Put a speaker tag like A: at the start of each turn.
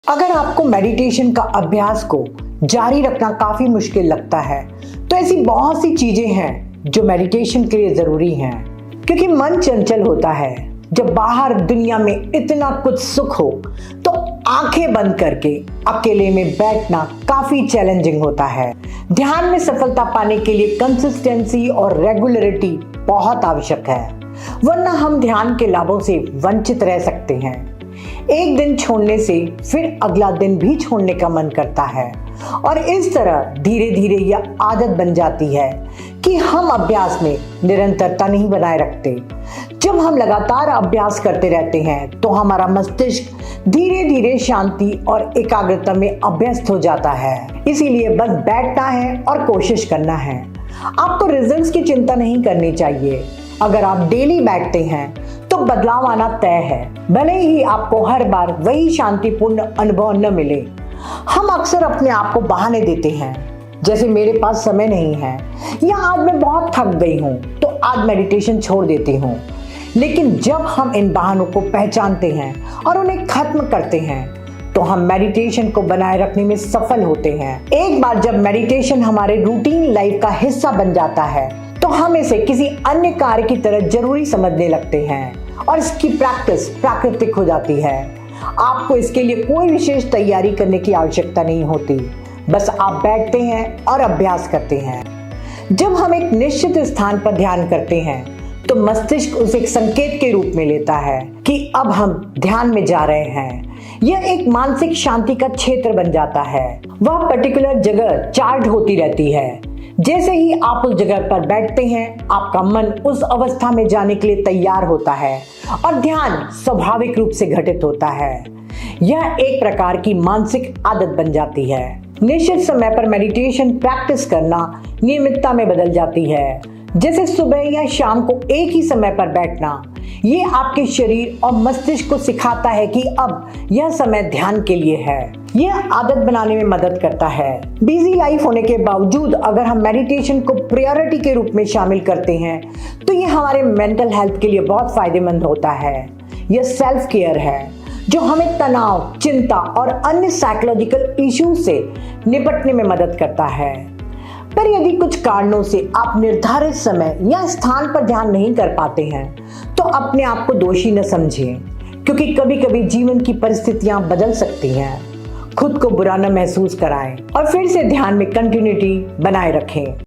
A: अगर आपको मेडिटेशन का अभ्यास को जारी रखना काफी मुश्किल लगता है तो ऐसी बहुत सी चीजें हैं जो मेडिटेशन के लिए जरूरी हैं, क्योंकि मन चंचल होता है। जब बाहर दुनिया में इतना कुछ सुख हो तो आंखें बंद करके अकेले में बैठना काफी चैलेंजिंग होता है। ध्यान में सफलता पाने के लिए कंसिस्टेंसी और रेगुलरिटी बहुत आवश्यक है, वरना हम ध्यान के लाभों से वंचित रह सकते हैं। एक दिन छोड़ने से फिर अगला दिन भी छोड़ने का मन करता है और इस तरह धीरे धीरे यह आदत बन जाती है कि हम अभ्यास में निरंतरता नहीं बनाए रखते। जब हम लगातार अभ्यास करते रहते हैं तो हमारा मस्तिष्क धीरे धीरे शांति और एकाग्रता में अभ्यस्त हो जाता है। इसीलिए बस बैठना है और कोशिश करना है। आपको रिजल्ट्स की चिंता नहीं करनी चाहिए। अगर आप डेली बैठते हैं तो बदलाव आना तय है, भले ही आपको हर बार वही शांतिपूर्ण अनुभव न मिले। हम अक्सर अपने आप को बहाने देते हैं, जैसे मेरे पास समय नहीं है या आज मैं बहुत थक गई हूँ तो आज मेडिटेशन छोड़ देती हूँ। लेकिन जब हम इन बहानों को पहचानते हैं और उन्हें खत्म करते हैं तो हम मेडिटेशन को बनाए रखने में सफल होते हैं। एक बार जब मेडिटेशन हमारे रूटीन लाइफ का हिस्सा बन जाता है तो हम इसे किसी अन्य कार्य की तरह जरूरी समझने लगते हैं और इसकी प्रैक्टिस प्राकृतिक हो जाती है। आपको इसके लिए कोई विशेष तैयारी करने की आवश्यकता नहीं होती, बस आप बैठते हैं और अभ्यास करते हैं। जब हम एक निश्चित स्थान पर ध्यान करते हैं तो मस्तिष्क उसे एक संकेत के रूप में लेता है कि अब हम ध्यान में जा रहे हैं। यह एक मानसिक शांति का क्षेत्र बन जाता है। वह पर्टिकुलर जगह चार्ट होती रहती है। जैसे ही आप उस जगह पर बैठते हैं आपका मन उस अवस्था में जाने के लिए तैयार होता है और ध्यान स्वाभाविक रूप से घटित होता है। यह एक प्रकार की मानसिक आदत बन जाती है। निश्चित समय पर मेडिटेशन प्रैक्टिस करना नियमितता में बदल जाती है, जैसे सुबह या शाम को एक ही समय पर बैठना। ये आपके शरीर और मस्तिष्क को सिखाता है कि अब यह समय ध्यान के लिए है। यह आदत बनाने में मदद करता है। बिजी लाइफ होने के बावजूद अगर हम मेडिटेशन को प्रायोरिटी के रूप में शामिल करते हैं तो यह हमारे मेंटल हेल्थ के लिए बहुत फायदेमंद होता है। यह सेल्फ केयर है जो हमें तनाव, चिंता और अन्य साइकोलॉजिकल इश्यूज से निपटने में मदद करता है। पर यदि कुछ कारणों से आप निर्धारित समय या स्थान पर ध्यान नहीं कर पाते हैं तो अपने आप को दोषी न समझें, क्योंकि कभी कभी जीवन की परिस्थितियां बदल सकती हैं। खुद को बुरा न महसूस कराएं और फिर से ध्यान में कंटिन्यूटी बनाए रखें।